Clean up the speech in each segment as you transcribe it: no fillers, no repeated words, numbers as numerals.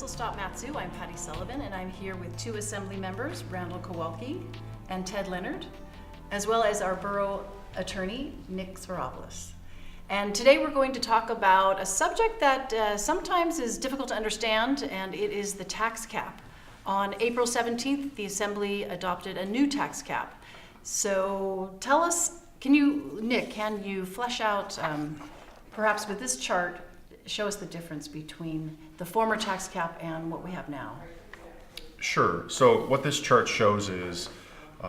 Whistle-Stop MatSu. I'm Patty Sullivan, and I'm here with two Assembly members, Randall Kowalke and Ted Leonard, as well as our Borough Attorney, Nick Spiropoulos. And today we're going to talk about a subject that sometimes is difficult to understand, and it is the tax cap. On April 17th, the Assembly adopted a new tax cap. So tell us, Nick, can you flesh out, perhaps with this chart, show us the difference between the former tax cap and what we have now? Sure. So what this chart shows is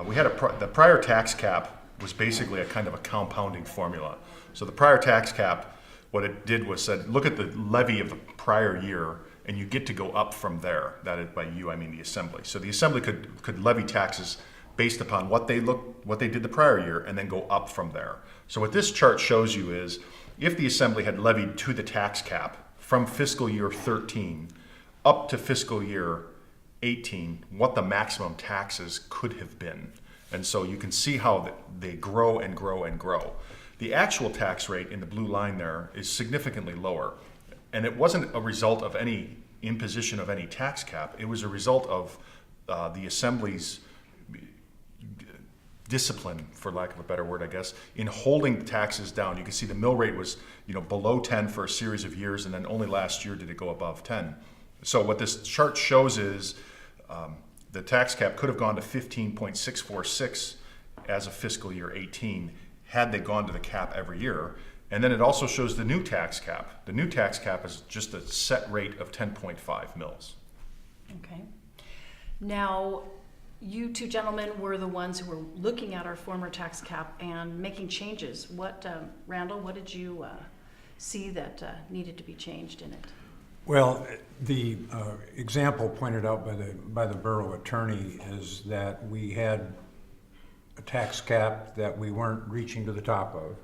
we had the prior tax cap was basically a kind of a compounding formula. So the prior tax cap, what it did was said, look at the levy of the prior year, and you get to go up from there. That is, by you, I mean the Assembly. So the Assembly could levy taxes based upon what they did the prior year, and then go up from there. So what this chart shows you is, if the Assembly had levied to the tax cap from fiscal year 13 up to fiscal year 18, what the maximum taxes could have been. And so you can see how they grow and grow and grow. The actual tax rate in the blue line there is significantly lower. And it wasn't a result of any imposition of any tax cap. It was a result of the Assembly's discipline, for lack of a better word, I guess, in holding taxes down. You can see the mill rate was, below 10 for a series of years, and then only last year did it go above 10. So what this chart shows is the tax cap could have gone to 15.646 as of fiscal year 18 had they gone to the cap every year. And then it also shows the new tax cap. The new tax cap is just a set rate of 10.5 mils. Okay. Now, you two gentlemen were the ones who were looking at our former tax cap and making changes. Randall, what did you see that needed to be changed in it? Well, the example pointed out by the borough attorney is that we had a tax cap that we weren't reaching to the top of.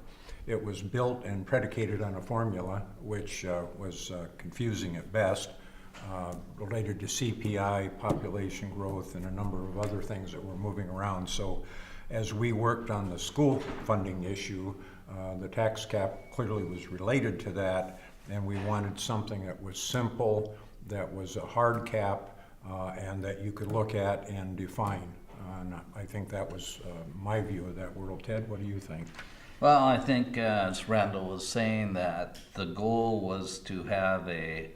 It was built and predicated on a formula which was confusing at best, related to CPI, population growth, and a number of other things that were moving around. So as we worked on the school funding issue, the tax cap clearly was related to that, and we wanted something that was simple, that was a hard cap, and that you could look at and define. And I think that was my view of that world. Ted, what do you think? Well, I think as Randall was saying, that the goal was to have a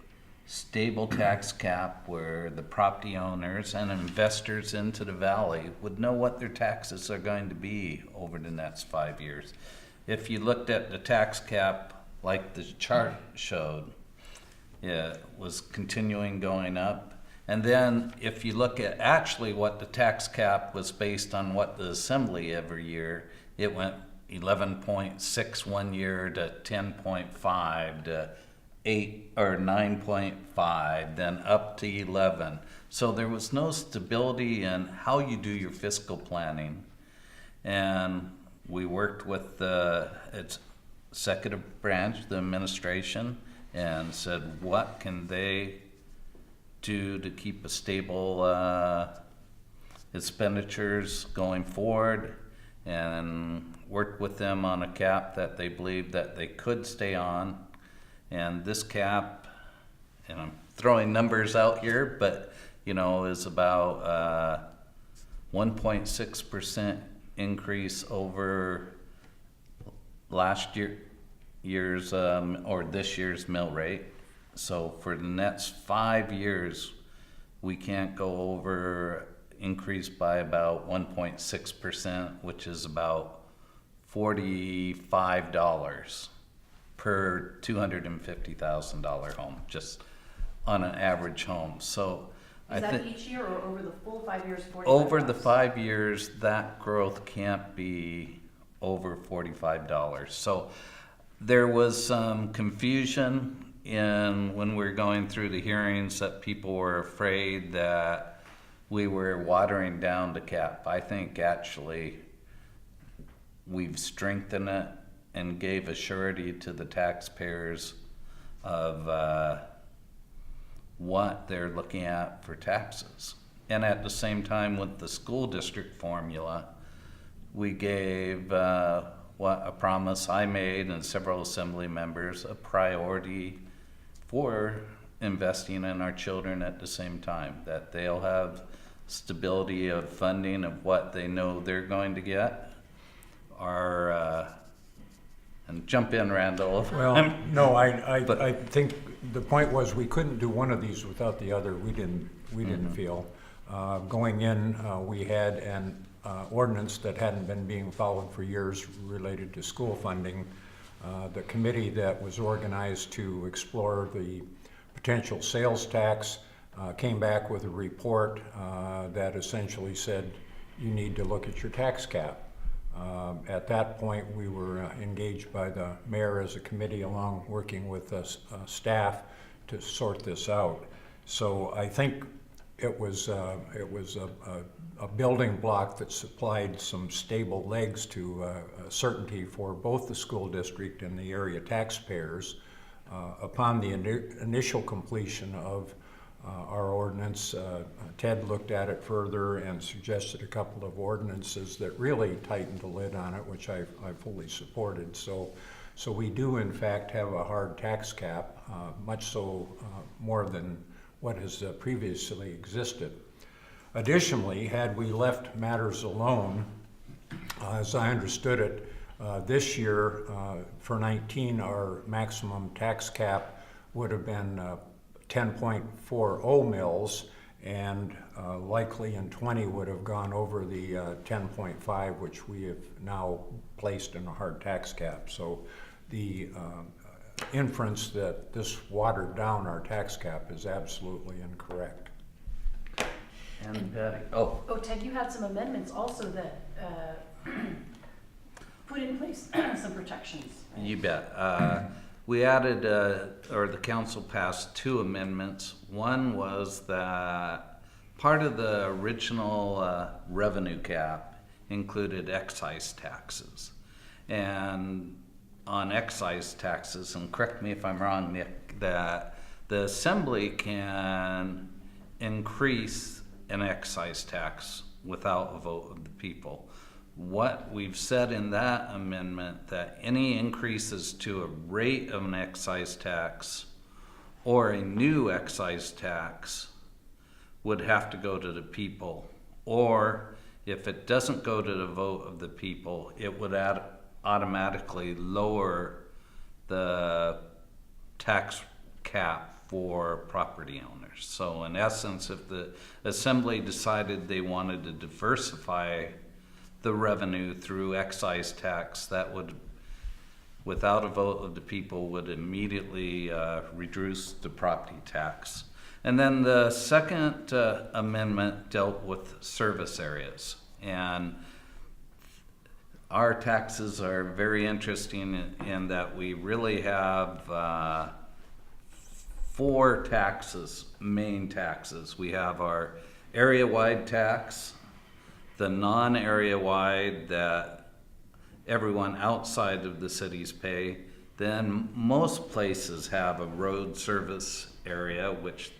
stable tax cap where the property owners and investors into the valley would know what their taxes are going to be over the next 5 years. If you looked at the tax cap like the chart showed, it was continuing going up. And then if you look at actually what the tax cap was based on, what the Assembly every year, it went 11.6 one year to 10.5 to 8 or 9.5, then up to 11. So there was no stability in how you do your fiscal planning. And we worked with its executive branch, the administration, and said, what can they do to keep a stable expenditures going forward, and worked with them on a cap that they believed that they could stay on. And this cap, and I'm throwing numbers out here, but is about 1.6% increase over last year's or this year's mill rate. So for the next 5 years, we can't go over increase by about 1.6%, which is about $45 per $250,000 home, just on an average home. So Is that each year or over the full 5 years? Over the 5 years, that growth can't be over $45. So there was some confusion when we were going through the hearings, that people were afraid that we were watering down the cap. I think actually we've strengthened it and gave a surety to the taxpayers of what they're looking at for taxes. And at the same time, with the school district formula, we gave a promise I made and several assembly members, a priority for investing in our children at the same time, that they'll have stability of funding of what they know they're going to get. And jump in, Randall. Well, no, But- I think the point was we couldn't do one of these without the other. We didn't feel. Going in, we had an ordinance that hadn't been being followed for years related to school funding. The committee that was organized to explore the potential sales tax came back with a report that essentially said you need to look at your tax cap. At that point, we were engaged by the mayor as a committee, along working with staff to sort this out. So I think it was a building block that supplied some stable legs to certainty for both the school district and the area taxpayers. Upon the initial completion of our ordinance, Ted looked at it further and suggested a couple of ordinances that really tightened the lid on it, which I fully supported. So we do in fact have a hard tax cap, much so more than what has previously existed. Additionally, had we left matters alone, as I understood it, this year for 19, our maximum tax cap would have been 10.40 mils, and likely in 20 would have gone over the 10.5, which we have now placed in a hard tax cap. So the inference that this watered down our tax cap is absolutely incorrect. And Patty, oh, Oh, Ted, you had some amendments also that put in place some protections. Right? you bet. We added, or the council passed 2 amendments. One was that part of the original revenue cap included excise taxes. And on excise taxes, and correct me if I'm wrong, Nick, that the assembly can increase an excise tax without a vote of the people. What we've said in that amendment, that any increases to a rate of an excise tax or a new excise tax would have to go to the people, or if it doesn't go to the vote of the people, it would automatically lower the tax cap for property owners. So in essence, if the assembly decided they wanted to diversify the revenue through excise tax, that would, without a vote of the people, would immediately reduce the property tax. And then the second amendment dealt with service areas. And our taxes are very interesting in that we really have 4 taxes, main taxes. We have our area-wide tax, the non-area-wide that everyone outside of the cities pay. Then most places have a road service area, which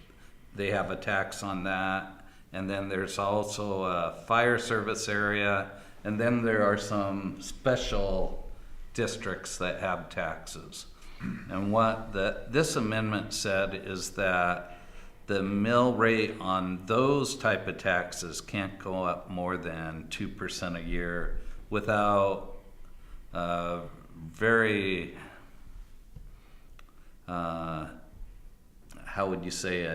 they have a tax on that. And then there's also a fire service area. And then there are some special districts that have taxes. And what this amendment said is that the mill rate on those type of taxes can't go up more than 2% a year without very, how would you say, a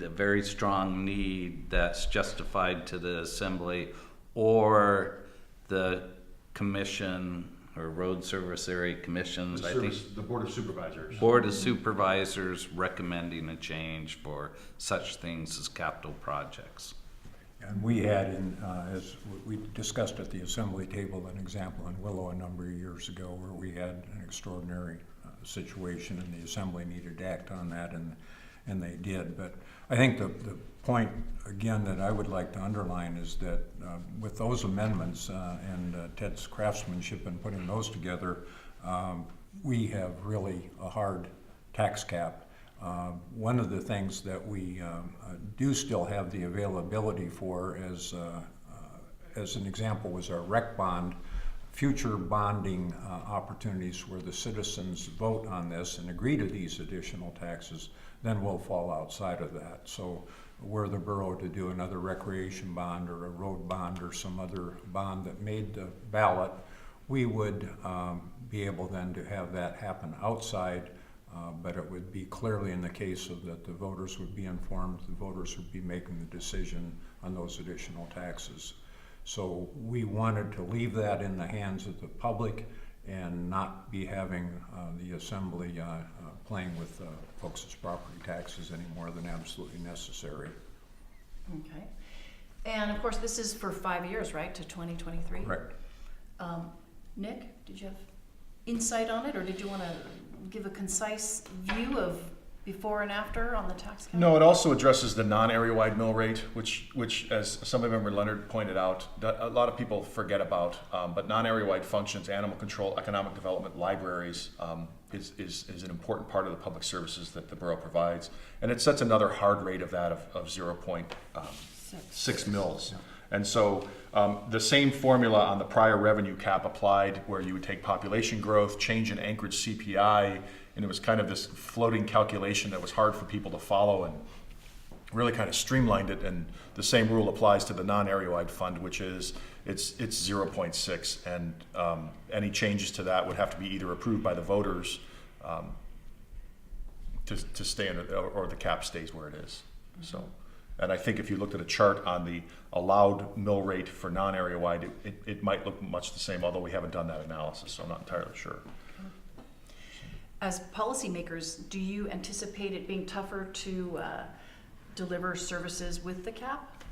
very strong need that's justified to the assembly or the commission or road service area commissions, The Board of Supervisors. Board of Supervisors recommending a change for such things as capital projects. And we had, as we discussed at the assembly table, an example in Willow a number of years ago where we had an extraordinary situation and the assembly needed to act on that, and they did. But I think the point, again, that I would like to underline is that with those amendments and Ted's craftsmanship in putting those together, we have really a hard tax cap. One of the things that we do still have the availability for, as an example, was our rec bond future bonding opportunities where the citizens vote on this and agree to these additional taxes, then we'll fall outside of that. So were the borough to do another recreation bond or a road bond or some other bond that made the ballot, we would be able then to have that happen outside, but it would be clearly in the case of that the voters would be informed, the voters would be making the decision on those additional taxes. So we wanted to leave that in the hands of the public and not be having the assembly playing with folks' property taxes any more than absolutely necessary. Okay. And of course, this is for 5 years, right, to 2023? Correct. Nick, did you have insight on it, or did you want to give a concise view of before and after on the tax cap? No, it also addresses the non-area-wide mill rate, which, as Assemblymember Leonard pointed out, a lot of people forget about. But non-area-wide functions, animal control, economic development, libraries, is an important part of the public services that the borough provides. And it sets another hard rate of that of 0.6 mils. And so the same formula on the prior revenue cap applied, where you would take population growth, change in Anchorage CPI, and it was kind of this floating calculation that was hard for people to follow, and really kind of streamlined it. And the same rule applies to the non-area-wide fund, which is it's 0.6, and any changes to that would have to be either approved by the voters to stay in, or the cap stays where it is. So, and I think if you looked at a chart on the allowed mill rate for non-area-wide, it might look much the same, although we haven't done that analysis, so I'm not entirely sure. As policymakers, do you anticipate it being tougher to deliver services with the cap?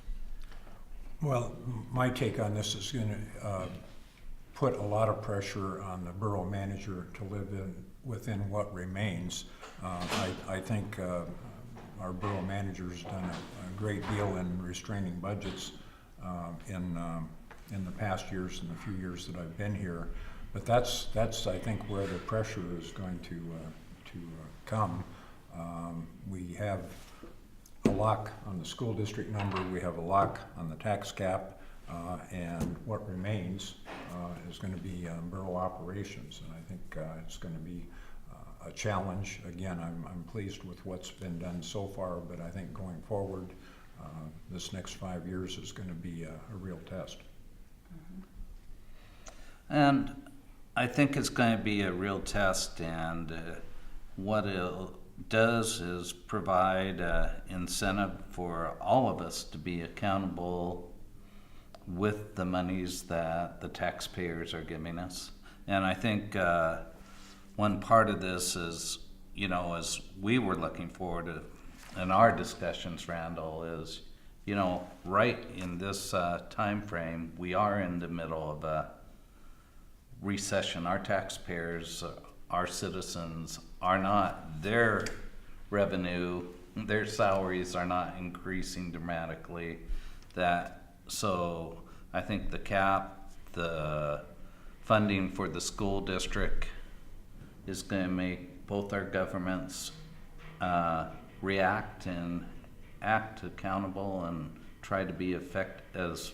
Well, my take on this is going to put a lot of pressure on the borough manager to live within what remains. I think our borough manager's done a great deal in restraining budgets in the past years and the few years that I've been here. But that's I think where the pressure is going to come. We have a lock on the school district number. We have a lock on the tax cap, and what remains is going to be borough operations. And I think it's going to be a challenge. Again, I'm pleased with what's been done so far, but I think going forward, this next 5 years is going to be a real test. And I think it's going to be a real test, and what it does is provide incentive for all of us to be accountable with the monies that the taxpayers are giving us. And I think one part of this is, as we were looking forward to in our discussions, Randall, is, right in this time frame, we are in the middle of a recession. Our taxpayers, our citizens are not, their revenue, their salaries are not increasing dramatically. So I think the cap, the funding for the school district is going to make both our governments react and act accountable and try to be as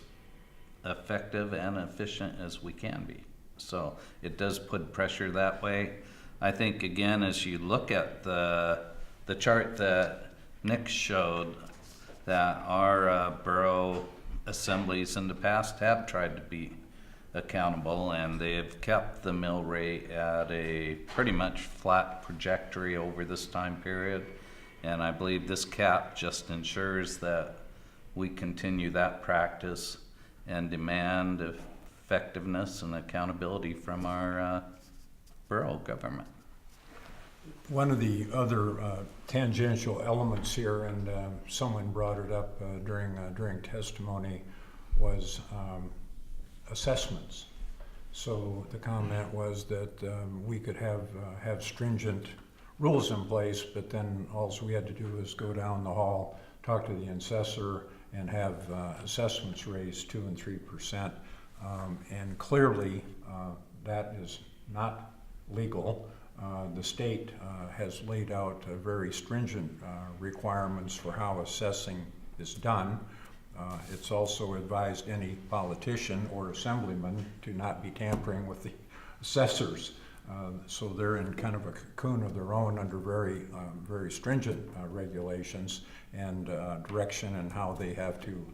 effective and efficient as we can be. So it does put pressure that way. I think, again, as you look at the chart that Nick showed, that our borough assemblies in the past have tried to be accountable, and they've kept the mill rate at a pretty much flat trajectory over this time period. And I believe this cap just ensures that we continue that practice and demand effectiveness and accountability from our borough government. One of the other tangential elements here, and someone brought it up during testimony, was assessments. So the comment was that we could have stringent rules in place, but then all we had to do was go down the hall, talk to the assessor, and have assessments raised 2 and 3%. And clearly, that is not legal. The state has laid out very stringent requirements for how assessing is done. It's also advised any politician or assemblyman to not be tampering with the assessors. So they're in kind of a cocoon of their own under very stringent regulations and direction and how they have to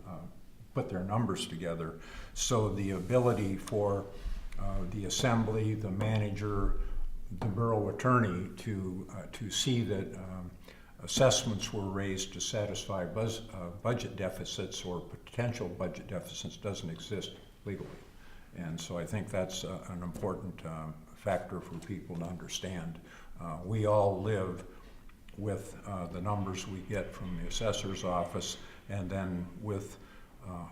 put their numbers together. So the ability for the assembly, the manager, the borough attorney to see that assessments were raised to satisfy budget deficits or potential budget deficits doesn't exist legally. And so I think that's an important factor for people to understand. We all live with the numbers we get from the assessor's office, and then with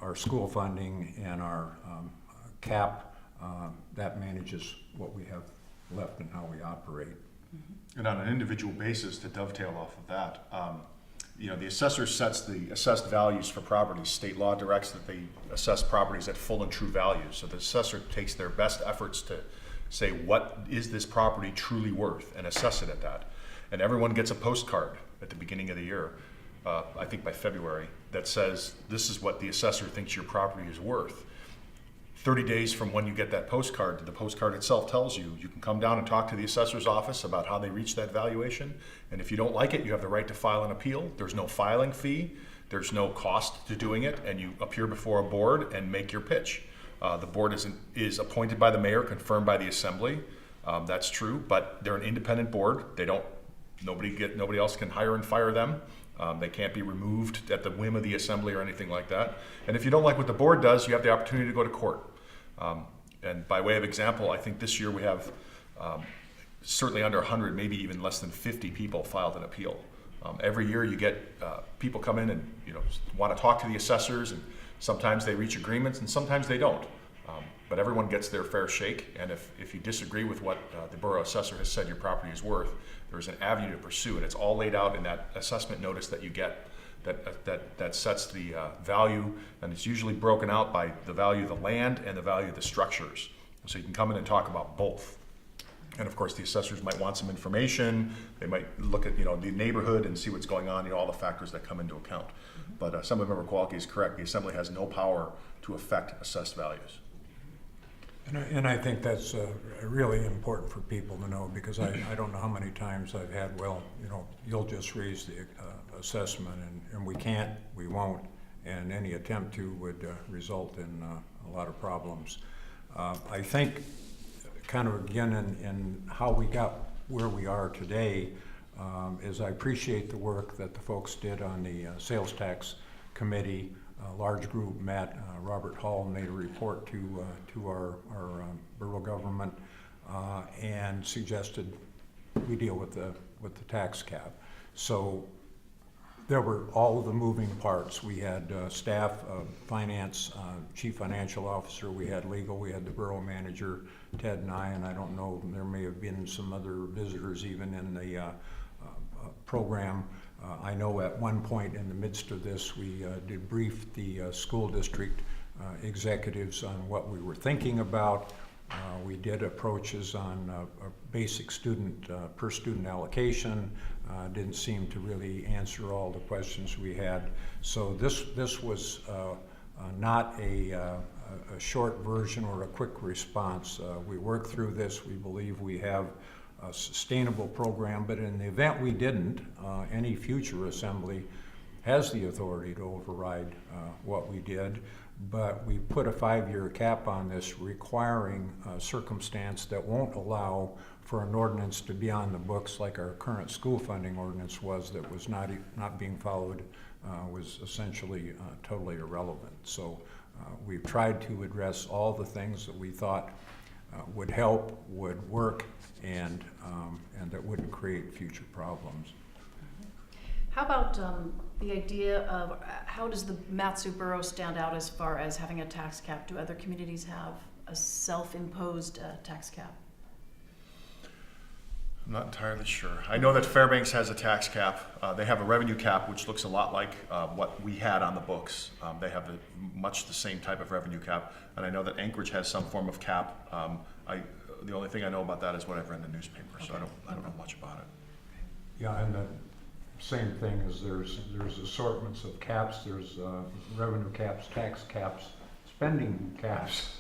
our school funding and our cap, that manages what we have left and how we operate. And on an individual basis, to dovetail off of that, the assessor sets the assessed values for properties. State law directs that they assess properties at full and true value. So the assessor takes their best efforts to say, what is this property truly worth, and assess it at that. And everyone gets a postcard at the beginning of the year, I think by February, that says, this is what the assessor thinks your property is worth. 30 days from when you get that postcard, the postcard itself tells you, you can come down and talk to the assessor's office about how they reached that valuation. And if you don't like it, you have the right to file an appeal. There's no filing fee. There's no cost to doing it. And you appear before a board and make your pitch. The board is appointed by the mayor, confirmed by the assembly. That's true, but they're an independent board. Nobody else can hire and fire them. They can't be removed at the whim of the assembly or anything like that. And if you don't like what the board does, you have the opportunity to go to court. And by way of example, I think this year we have certainly under 100, maybe even less than 50 people filed an appeal. Every year you get people come in and want to talk to the assessors, and sometimes they reach agreements and sometimes they don't. But everyone gets their fair shake, and if you disagree with what the borough assessor has said your property is worth, there's an avenue to pursue, and it's all laid out in that assessment notice that you get that sets the value, and it's usually broken out by the value of the land and the value of the structures. So you can come in and talk about both. And of course, the assessors might want some information. They might look at the neighborhood and see what's going on, all the factors that come into account. But Assemblymember Kowalke is correct. The Assembly has no power to affect assessed values. And I think that's really important for people to know, because I don't know how many times I've had, you'll just raise the assessment, and we can't, we won't, and any attempt to would result in a lot of problems. I think kind of again in how we got where we are today is I appreciate the work that the folks did on the sales tax committee. A large group met. Robert Hall made a report to our borough government and suggested we deal with the tax cap. So there were all of the moving parts. We had staff, finance, chief financial officer, we had legal, we had the borough manager, Ted and I don't know, there may have been some other visitors even in the program. I know at one point in the midst of this, we did brief the school district executives on what we were thinking about. We did approaches on a basic student per student allocation. Didn't seem to really answer all the questions we had. So this was not a short version or a quick response. We worked through this. We believe we have a sustainable program, but in the event we didn't, any future assembly has the authority to override what we did. But we put a 5-year cap on this, requiring a circumstance that won't allow for an ordinance to be on the books like our current school funding ordinance was, that was not being followed, was essentially totally irrelevant. So we've tried to address all the things that we thought would help, would work, and that wouldn't create future problems. How about the idea of how does the MatSu borough stand out as far as having a tax cap? Do other communities have a self-imposed tax cap? I'm not entirely sure. I know that Fairbanks has a tax cap. They have a revenue cap, which looks a lot like what we had on the books. They have much the same type of revenue cap, and I know that Anchorage has some form of cap. The only thing I know about that is what I've read in the newspaper, so I don't know much about it. Yeah, and same thing as there's assortments of caps, there's revenue caps, tax caps, spending caps.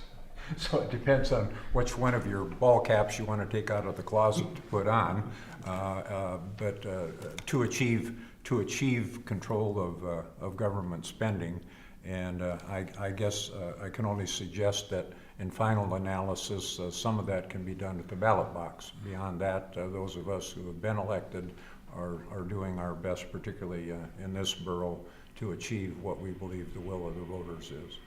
So it depends on which one of your ball caps you want to take out of the closet to put on. But to achieve control of government spending, and I guess I can only suggest that in final analysis, some of that can be done at the ballot box. Beyond that, those of us who have been elected are doing our best, particularly in this borough, to achieve what we believe the will of the voters is.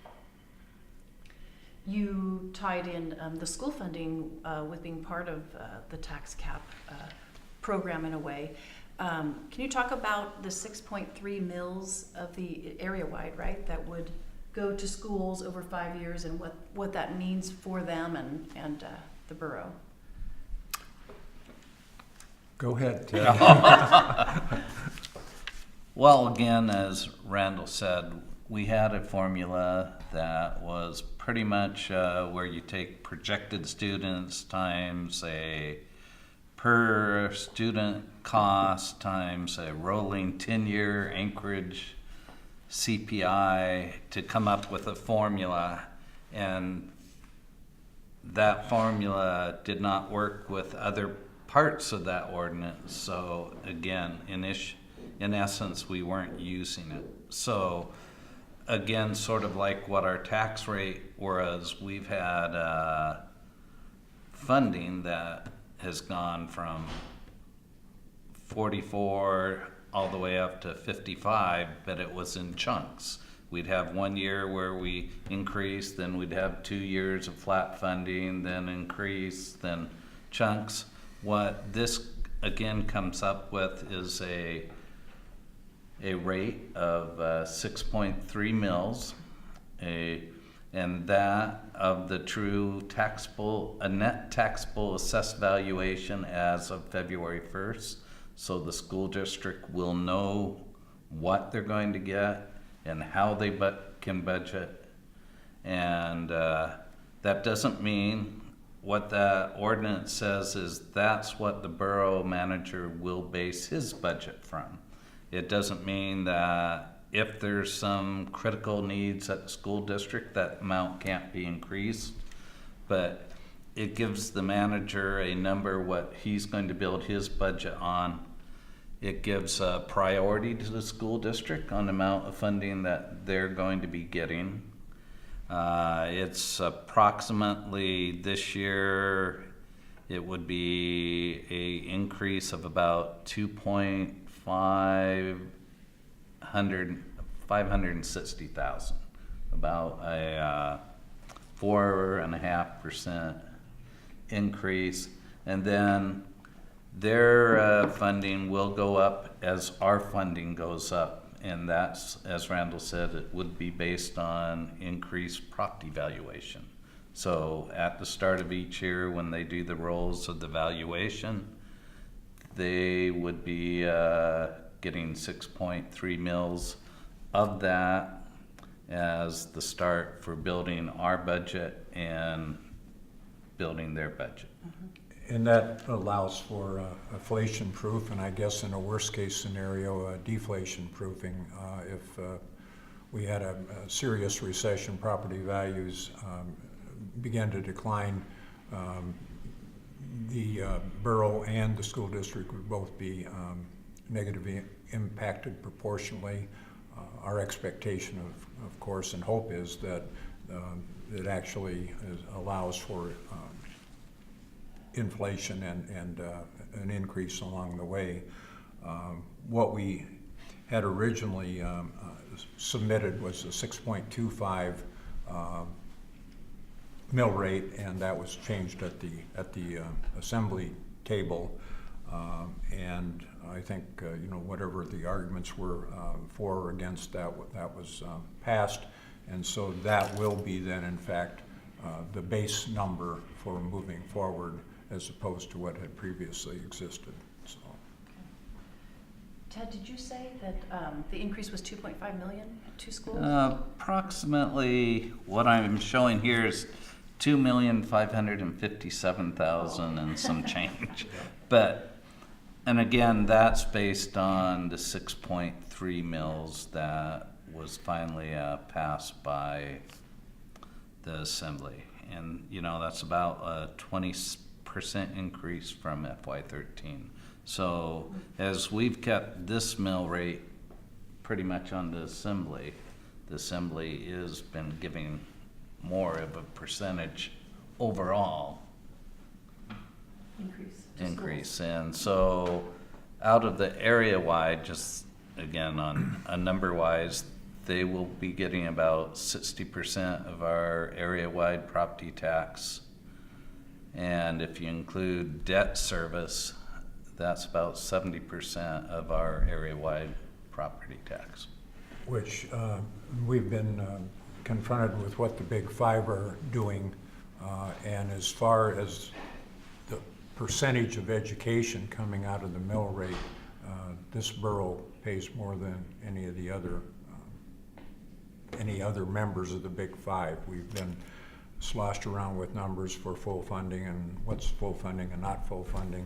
You tied in the school funding with being part of the tax cap program in a way. Can you talk about the 6.3 mils of the Areawide, right, that would go to schools over 5 years and what that means for them and the borough? Go ahead, Ted. Well, again, as Randall said, we had a formula that was pretty much where you take projected students times a per student cost times a rolling 10-year Anchorage CPI to come up with a formula, and that formula did not work with other parts of that ordinance. So again, in essence, we weren't using it. So again, sort of like what our tax rate was, we've had funding that has gone from 44 all the way up to 55, but it was in chunks. We'd have 1 year where we increased, then we'd have 2 years of flat funding, then increase, then chunks. What this again comes up with is a rate of 6.3 mils, and that of the true taxable, a net taxable assessed valuation as of February 1st. So the school district will know what they're going to get and how they can budget. And that doesn't mean what that ordinance says is that's what the borough manager will base his budget from. It doesn't mean that if there's some critical needs at the school district, that amount can't be increased, but it gives the manager a number what he's going to build his budget on. It gives a priority to the school district on the amount of funding that they're going to be getting. It's approximately this year, it would be an increase of about 560,000, about a 4.5% increase, and then their funding will go up as our funding goes up, and that's, as Randall said, it would be based on increased property valuation. So at the start of each year, when they do the rolls of the valuation, they would be getting 6.3 mils of that as the start for building our budget and building their budget. Mm-hmm. And that allows for inflation proof, and I guess in a worst case scenario, deflation proofing. If we had a serious recession, property values began to decline, the borough and the school district would both be negatively impacted proportionally. Our expectation, of course, and hope is that it actually allows for inflation and an increase along the way. What we had originally submitted was a 6.25 mill rate, and that was changed at the assembly table. And I think whatever the arguments were for or against that was passed, and so that will be then in fact the base number for moving forward, as opposed to what had previously existed. So. Ted, did you say that the increase was 2.5 million to schools? Approximately, what I'm showing here is 2,557,000 and some change. But And again, that's based on the 6.3 mils that was finally passed by the Assembly. And, you know, that's about a 20% increase from FY13. So as we've kept this mill rate pretty much on the Assembly has been giving more of a percentage overall increase. And so out of the area-wide, just again on a number-wise, they will be getting about 60% of our area-wide property tax. And if you include debt service, that's about 70% of our area-wide property tax. Which we've been confronted with what the Big Five are doing, and as far as the percentage of education coming out of the mill rate, this borough pays more than any of the other members of the Big Five. We've been sloshed around with numbers for full funding and what's full funding and not full funding.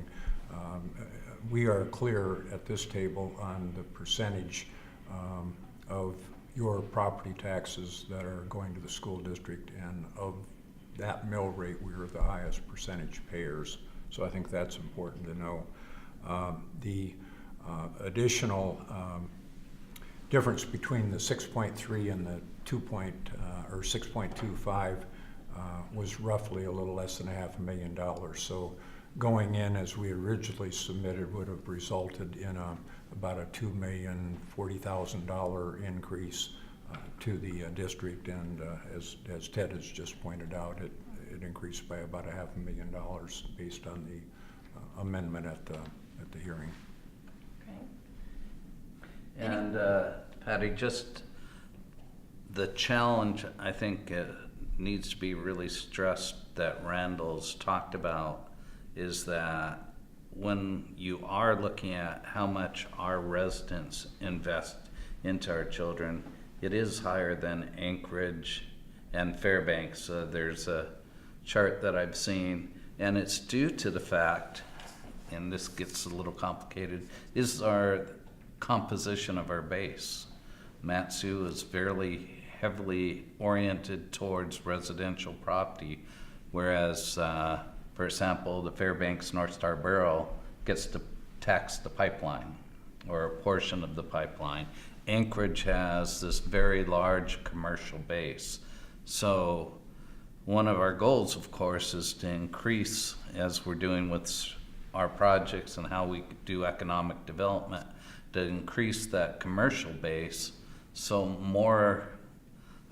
We are clear at this table on the percentage of your property taxes that are going to the school district, and of that mill rate, we are the highest percentage payers. So I think that's important to know. The additional difference between the 6.3 and the 6.25 was roughly a little less than $500,000. So going in as we originally submitted would have resulted in about a $2,040,000 increase to the district, and as Ted has just pointed out, it increased by about $500,000 based on the amendment at the hearing. Okay. And Patty, just the challenge I think needs to be really stressed that Randall's talked about is that when you are looking at how much our residents invest into our children, it is higher than Anchorage and Fairbanks. There's a chart that I've seen, and it's due to the fact, and this gets a little complicated, is our composition of our base. MatSu is fairly heavily oriented towards residential property, whereas for example, the Fairbanks North Star Borough gets to tax the pipeline or a portion of the pipeline. Anchorage has this very large commercial base. So one of our goals, of course, is to increase, as we're doing with our projects and how we do economic development, to increase that commercial base so more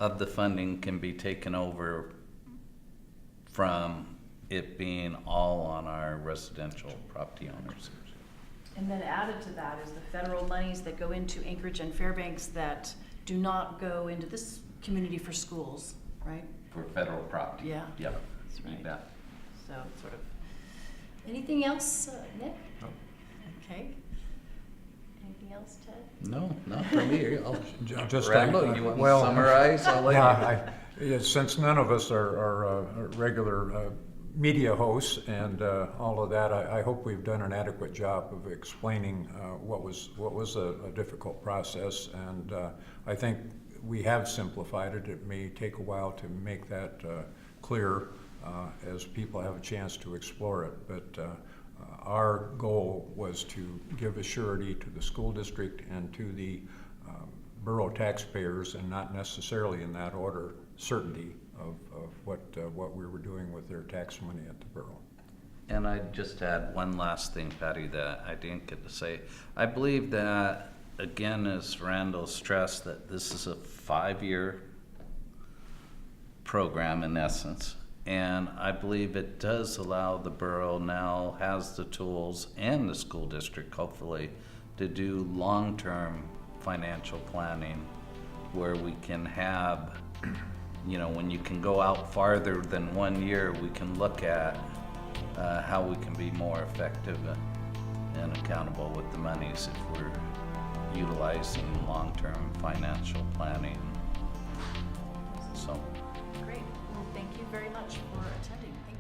of the funding can be taken over from it being all on our residential property owners. And then added to that is the federal monies that go into Anchorage and Fairbanks that do not go into this community for schools, right? For federal property. Yeah. Yep. That's right. You bet. So sort of. Anything else, Nick? No. Okay. Anything else, Ted? No, not for me. Just Randall, you want to well, summarize? I'll let you. Yeah, since none of us are regular media hosts and all of that, I hope we've done an adequate job of explaining what was a difficult process, and I think we have simplified it. It may take a while to make that clear as people have a chance to explore it, but our goal was to give a surety to the school district and to the borough taxpayers, and not necessarily in that order, certainty of what we were doing with their tax money at the borough. And I'd just add one last thing, Patty, that I didn't get to say. I believe that, again, as Randall stressed, that this is a 5-year program in essence. And I believe it does allow the borough now has the tools, and the school district hopefully, to do long-term financial planning where we can have, you know, when you can go out farther than 1 year, we can look at how we can be more effective and accountable with the monies if we're utilizing long-term financial planning. So. Great. Well, thank you very much for attending. Thank